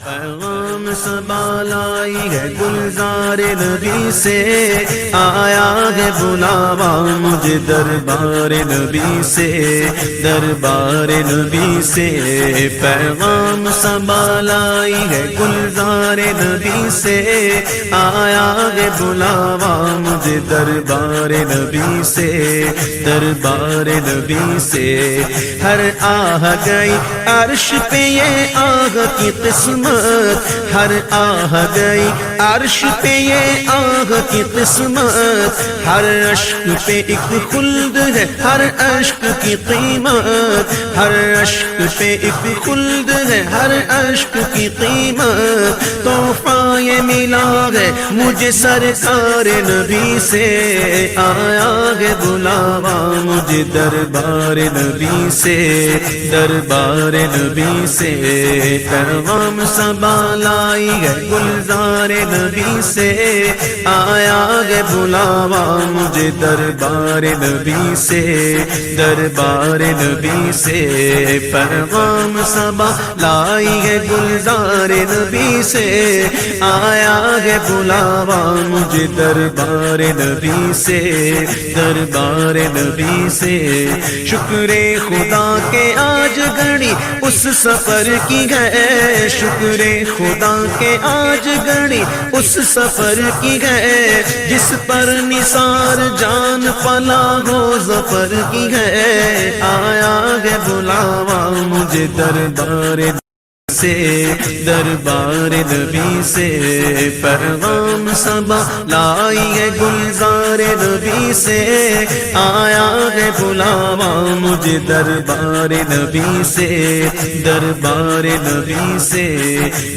پیغام صبا لائی ہے گلزار نبی سے، آیا ہے بلاوا مجھے دربار نبی سے، دربار نبی سے۔ پیغام صبا لائی ہے گلزار نبی سے، آیا ہے بلاوا مجھے دربار نبی سے، دربار نبی سے۔ ہر آہ گئی عرش پہ یہ آہ کی قسمت، ہر آہ گئی عرش پہ یہ آہ کی قسمت، ہر اشک پہ ایک خلد ہے، ہر اشک کی قیمت، ہر اشک پہ ایک خلد ہے، ہر اشک کی قیمت۔ تحفہ یہ ملا ہے مجھے سرکار نبی سے، آیا ہے بلاوا مجھے دربار نبی سے، دربار نبی سے۔ پیغام صبا لائی ہے گلزار نبی سے، آیا ہے بلاوا مجھے دربار نبی سے، دربار نبی سے۔ پیغام صبا لائی ہے گلزار نبی سے، آیا ہے بلاوا مجھے دربار نبی سے، دربار نبی سے۔ شکر خدا کے آج گھڑی اس سفر کی ہے، شکر خدا کے آج گھڑی اس سفر کی ہے، جس پر نثار جان پلا ہو ظفر کی ہے، آیا ہے بلاوا مجھے دربار سے، دربار نبی سے۔ پیغام صبا لائی ہے گلزار نبی سے، آیا ہے بلاوا مجھے دربار نبی سے، دربار نبی سے۔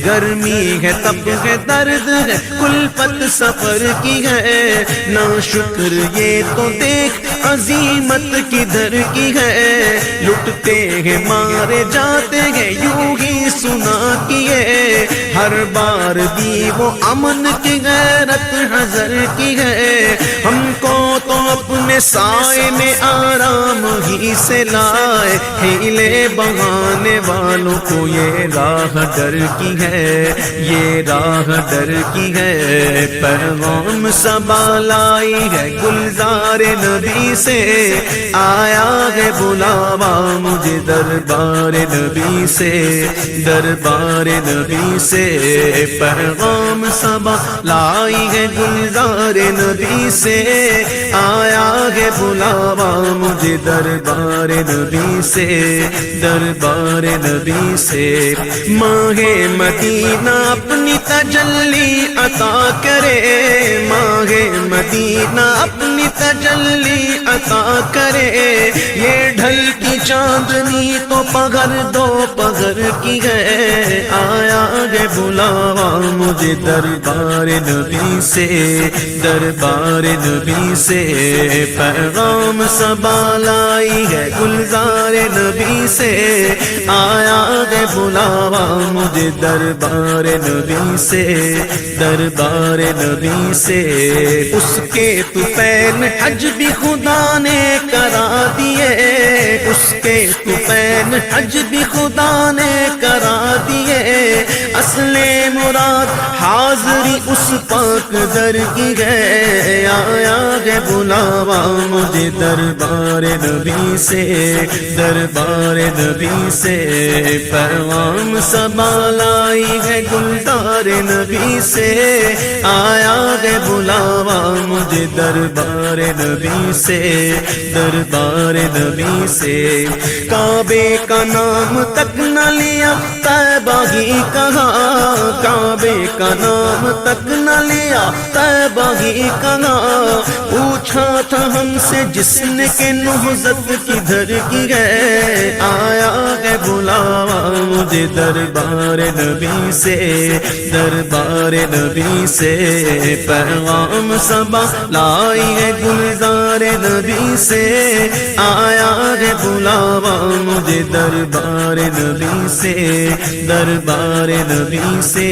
گرمی ہے تب ہے درد ہے کلفت سفر کی ہے، نا شکر یہ تو دیکھ عظیمت کدھر کی ہے، لٹتے ہیں مارے جاتے ہیں یوں ہی سنا کیے، ہر بار دی وہ امن کی غیرت حذر کی ہے، ہم کو تو اپنے سائے میں آرام ہی سے لائے، ہیلے بہانے والوں کو یہ راہ ڈر کی ہے، یہ راہ ڈر کی ہے۔ پیغام صبا لائی ہے گلزار نبی سے، آیا ہے بلاوا مجھے دربار نبی سے، دربار نبی سے۔ پیغام صبا لائی ہے گلزار نبی سے، آیا ہے بلاوا مجھے دربار نبی سے، دربار نبی سے۔ ماہ مدینہ اپنی تجلی عطا کرے، ماہ مدینہ اپنی تجلی عطا کرے، یہ ڈھل کی چاندنی تو پگھر دو پگھر کی ہے، آیا ہے بلاوا مجھے دربار نبی سے، دربار نبی سے۔ پیغام صبا لائی ہے گلزار نبی سے، آیا ہے بلاوا مجھے دربار نبی سے، دربار نبی سے۔ اس کے طفیل حج بھی خدا نے کرا دیے، اس کے طفیل حج بھی خدا نے کرا دیے، اصل مراد حاضری اس پاک در کی ہے، آیا ہے بلاوا مجھے دربار نبی سے، دربار نبی سے۔ پیغام صبا لائی ہے گلزار نبی سے، آیا ہے بلاوا مجھے دربار نبی سے، دربار نبی سے۔ کعبے کا نام تک نہ لیا طیبہ ہی کہا، کعبے کا نام تک نہ لیا طیبہ ہی کہا، پوچھا تھا ہم سے جس نے کہ نہضت کدھر کی ہے، آیا ہے بلاوا مجھے دربار نبی سے، دربار نبی سے۔ پیغام صبا لائی ہے گلزار نبی سے، آیا ہے بلاوا مجھے دربار نبی سے، دربار نبی سے۔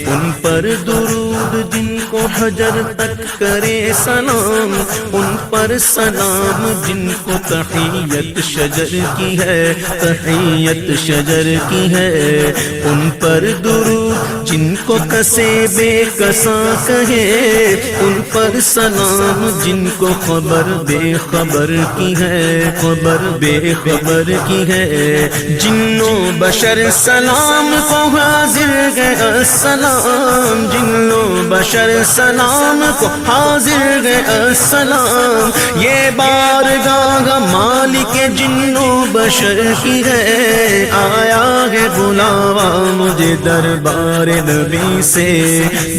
ان پر درود درود جن کو حجر تک کرے سلام، ان پر سلام جن کو تحیت شجر کی ہے، تحیت شجر کی ہے، ان پر درود جن کو کسے بے کساں کہے، ان پر سلام جن کو خبر بے خبر کی ہے، خبر بے خبر کی ہے، جنوں بشر سلام کو حاضر گئے السلام، جنوں بشر سلام کو حاضر گئے السلام، یہ بارگاہ مالک جنوں بشر کی ہے، آیا ہے بلاوا مجھے دربار نبی سے،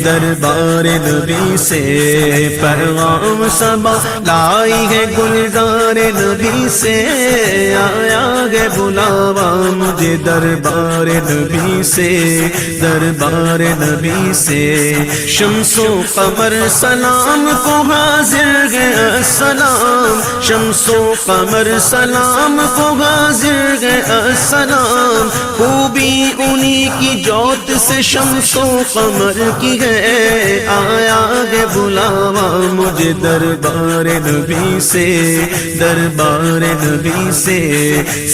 دربار نبی سے، پیغام صبا لائی ہے گلزار نبی سے، آیا ہے بلاوا مجھے دربار نبی سے، دربار نبی سے، شمس و قمر سلام کو حاضر گئے السلام، شمس و قمر سلام کو حاضر گئے السلام، خوبی انہی کی جوت سے شمس و قمر کی ہے، آیا ہے بلاوا مجھے دربار نبی سے، دربار نبی سے،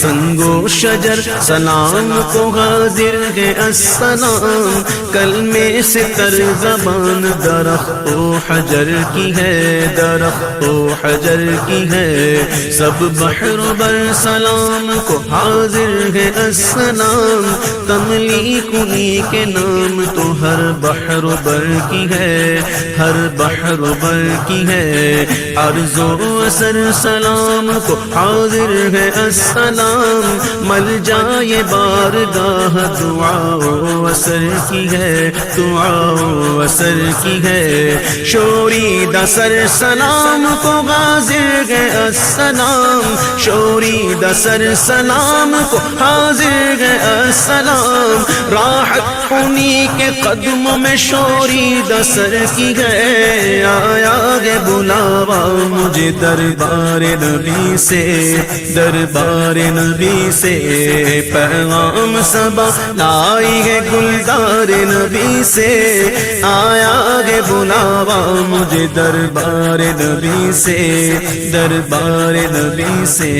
سنگ و شجر سلام کو حاضر ہے السلام، کلمے سے تر زبان درخت و حجر کی ہے، درخت و حجر کی ہے، سب بحر و بر سلام کو حاضر ہے السلام، تملیک انہی کے نام تو ہر بحر و بر کی ہے، ہر بحر و بر کی ہے، عرض و اثر سلام کو حاضر ہے السلام، مل جائے بارگاہ دعا و اثر کی ہے، دعا و اثر کی ہے، شوری دسر سلام کو حاضر ہے السلام، شوری دسر سلام کو حاضر ہے السلام، راحت انہی کے قدموں میں شوری دسر کی ہے، آیا ہے بلاوا مجھے دربار نبی سے، دربار نبی سے، پیغام صبا لائی ہے گلزار نبی سے، آیا ہے بلاوا مجھے دربار نبی سے، دربار نبی سے،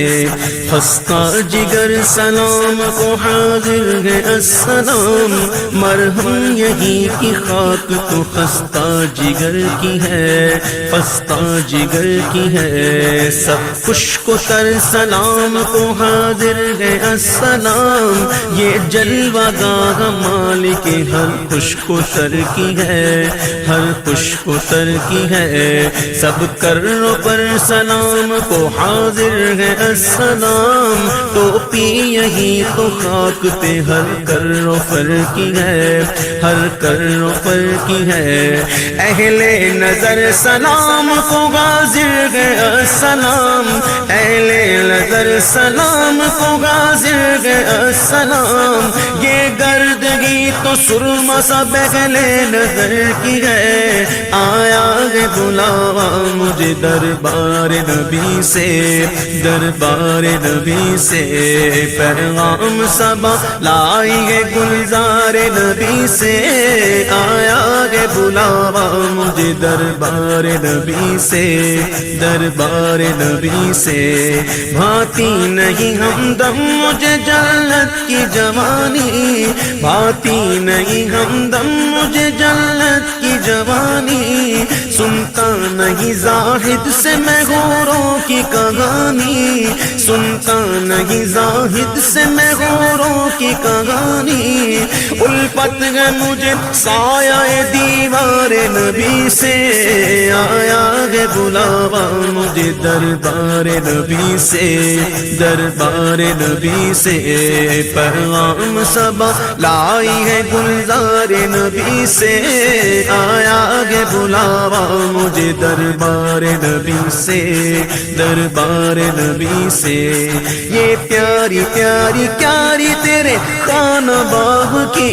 خستہ جگر سلام کو حاضر ہے السلام، مرہم یہی کی خاک تو خستہ جگر کی ہے، خستہ جگر کی ہے، سب خشک و تر سلام کو حاضر ہے السلام، یہ جلوہ گاہ مالک ہر خشک و تر کی ہے، ہر خشک و تر کی ہے، سب کروں پر سلام کو حاضر ہے السلام، ٹوپی یہی تو خاک پہ ہر کروں پر کی ہے، ہر کروں پر کی ہے، اہل نظر سلام کو حاضر ہے السلام، اہل نظر سلام کو حاضر ہے السلام، یہ گردگی تو سرما سب اہل نظر کی ہے، آیا ہے بلاوا مجھے دربار نبی سے، دربار نبی سے، پیغام صبا لائی ہے گلزار نبی سے، آیا ہے بلاوا مجھے دربار نبی سے، دربار نبی سے، بھاتی نہیں ہمدم مجھے جنت کی جوانی، بھاتی نہیں ہمدم مجھے جنت کی جوانی، سنتا نہیں زاہد سے میں غوروں کی کہانی، سنتا نہیں زاہد سے میں غوروں کی کہانی، الفت ہے مجھے سایہ دیوار نبی سے، آیا ہے بلاوا مجھے دربار نبی سے، دربار نبی سے، پیغام صبا لائی ہے گلزار نبی سے، آیا ہے بلاوا مجھے دربار نبی سے، دربار نبی سے، یہ پیاری پیاری پیاری تیرے خانہ باغ کی،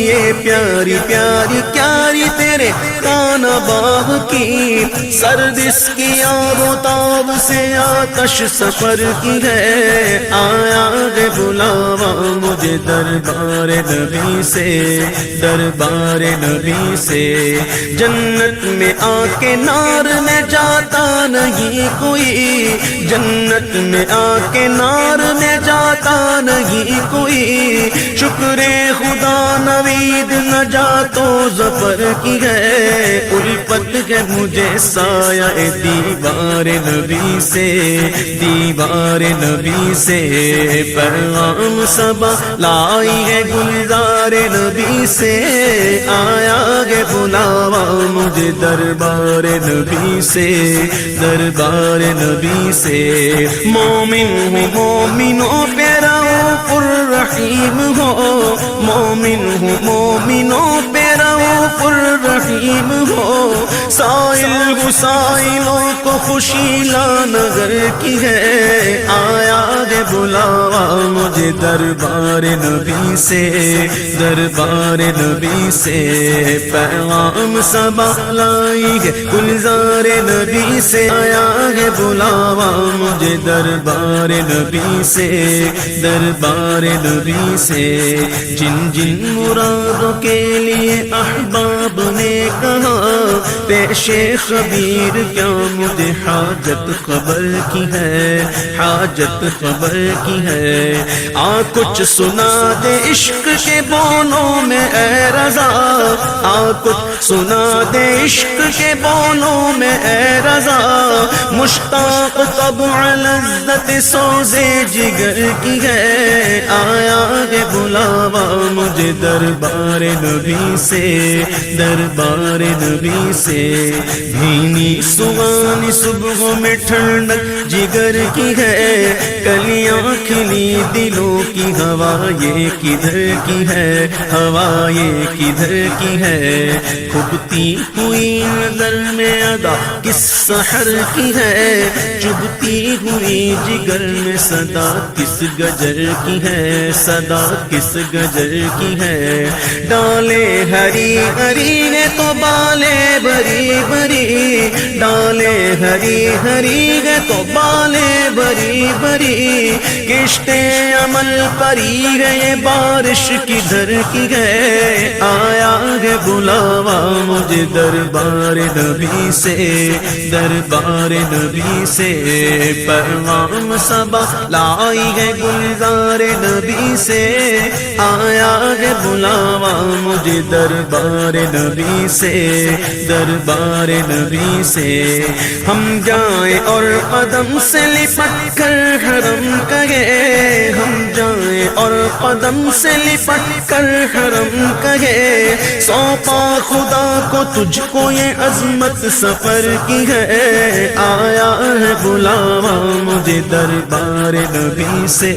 یہ پیاری پیاری پیاری تیرے میرے کانا باغ کی، سرد اس کی آب و تاب سے آتش سفر کی ہے، آیا ہے بلاوا مجھے دربار نبی سے، دربار نبی سے، جنت میں آ کے نار میں جاتا نہیں کوئی، جنت میں آ کے نار میں جاتا نہیں کوئی، شکر خدا نوید نجات و ظفر کی ہے، الفت ہے مجھے سایہ دیوار نبی سے، دیوار نبی سے، پیغام صبا لائی ہے گلزار نبی سے، آیا ہے بلاوا مجھے دربار نبی سے، دربار نبی سے، مومن ہوں مومنوں پہ رؤوف الرحیم ہو، مومن ہوں مومنوں پہ رؤوف الرحیم ہو، سائل ہوں سائلوں کو خوشی لا نظر کی ہے، آیا ہے بلاوا مجھے دربار نبی سے، دربار نبی سے، پیغام صبا لائی ہے گلزار نبی سے، آیا ہے بلاوا مجھے دربار نبی سے، دربار نبی سے، جن جن مرادوں کے لیے احباب نے کہا پیش خبیر کیا مجھے حاجت خبر کی ہے، حاجت خبر کی ہے، آ کچھ سنا دے عشق کے بونوں میں اے رضا، آ کچھ سنا دے عشق کے بونوں میں اے رضا، مشتاق طبع لذت سوزے جگر کی ہے، آیا ہے بلاوا مجھے دربار نبی سے، دربار نبی سے، بھینی سوانی صبح میں ٹھنڈک جگر کی ہے، کلیاں کھلی دلوں کی ہوا یہ کدھر کی ہے، ہوا یہ کدھر کی ہے، کھبتی ہوئی نظر میں ادا کس سحر کی ہے، چبھتی ہوئی جگر میں صدا کس گجر کی ہے، صدا کس گجر کی ہے، ڈالے ہری ہری نے تو بالے بری بری، ڈالے ہری ہری ہے تو بالے بری بری، کشتے عمل پری ہے یہ بارش کدھر کی ہے، آیا ہے بلاوا مجھے دربار نبی سے، دربار نبی سے، پیغام صبا لائی ہے گلزار نبی سے، آیا ہے بلاوا مجھے دربار نبی سے، دربار نبی سے، ہم جائیں اور قدم سے لپٹ کر حرم کہے، ہم جائیں اور قدم سے لپٹ کر حرم کہے، سونپا خدا کو تجھ کو یہ عظمت سفر کی ہے، آیا ہے بلاوا مجھے دربار نبی سے،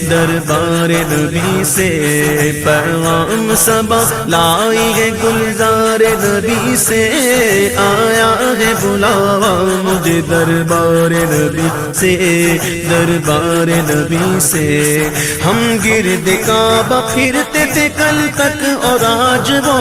دربار نبی سے، پیغام صبا لائی ہے گلزار نبی سے، آیا ہے بلاوا مجھے دربار نبی سے، دربار نبی سے، ہم گرد کعبہ پھرتے تھے کل تک اور آج وہ،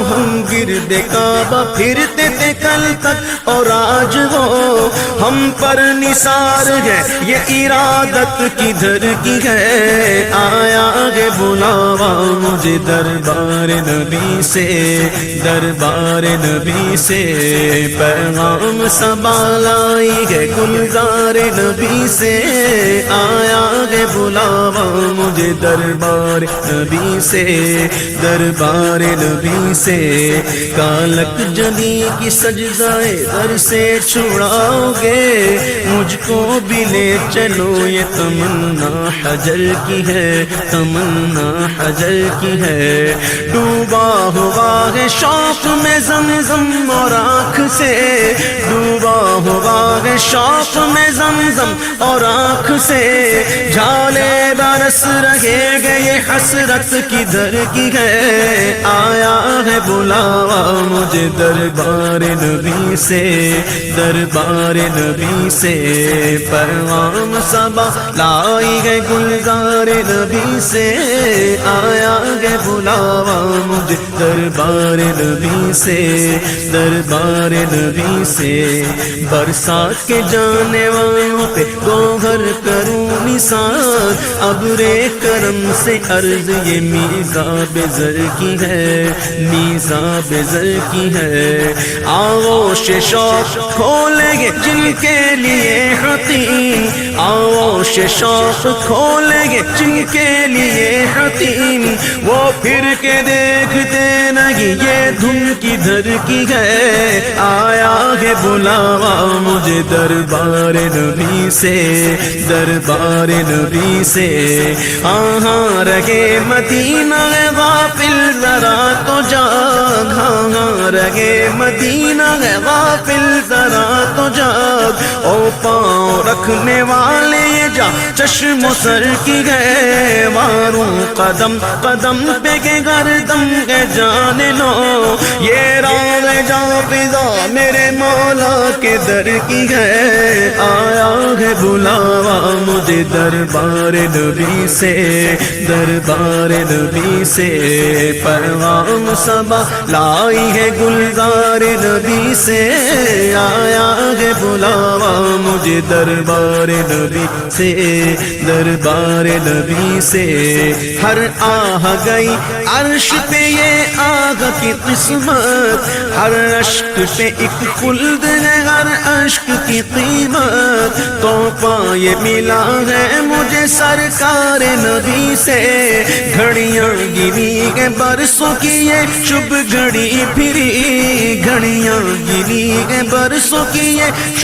ہم گرد کعبہ پھرتے تھے کل تک اور آج وہ، ہم پر نثار ہے یہ ارادت کدھر کی ہے، آیا ہے بلاوا مجھے دربار نبی سے، دربار نبی سے، پیغام صبا لائی ہے گلزار نبی سے، آیا ہے بلاوا مجھے دربار نبی سے، دربار نبی سے، کالک جلی کی سجدائے در سے چھڑاؤ گے، مجھ کو بھی لے چلو یہ تمنا حجر کی ہے، تمنا حجر کی ہے، ڈوبا ہوا ہے شوق میں زمزم اور آنکھ سے، ڈوبا ہوا ہے شوق میں زمزم اور آنکھ سے، جھالے برس رہے گے یہ حسرت کدھر کی ہے، آیا ہے بلاوا مجھے دربار نبی سے، دربار نبی سے، پیغام صبا لائی ہے گلزار نبی سے، آیا ہے بلاوا مجھے دربار نبی سے، دربار نبی سے۔ برسات کے جانے والوں پہ گوہر کروں نثار، ابر کرم سے عرض یہ میزاب زر کی ہے، میزاب زر کی ہے۔ آغوش شوق کھولیں گے جن کے لیے حتیم، آغوش شوق کھولیں گے جن کے لیے حتیم، وہ پھر کے دیکھتے نہیں یہ دھن کدھر کی ہے۔ آیا ہے بلاوا مجھے دربار نبی سے، دربار نبی سے۔ ہاں رہے مدینہ غافل ذرا تو جاگ، ہاں رہے مدینہ غافل ذرا تو جاگ، او پاؤں رکھنے والے یہ جا چشم و سر کی گئے، ماروں قدم قدم پہ کے گردم کے جان لو، یہ راہ جا فضا میرے مولا کے در کی ہے۔ آیا ہے بلاوا مجھے دربار نبی سے، دربار نبی سے۔ پیغام صبا لائی ہے گلزار نبی سے، آیا ہے بلاوا مجھے دربار نبی سے، دربار نبی سے۔ ہر آہ گئی عرش پہ یہ آگ کی قسمت، ہر اشک پہ ایک خلد ہے، ہر اشک کی قیمت، تو پائے ملا ہے مجھے سرکار نبی سے۔ گھڑیاں گری ہے برسوں کی یہ شب گھڑی پھری، گھڑیاں گری ہے برسوں کی یہ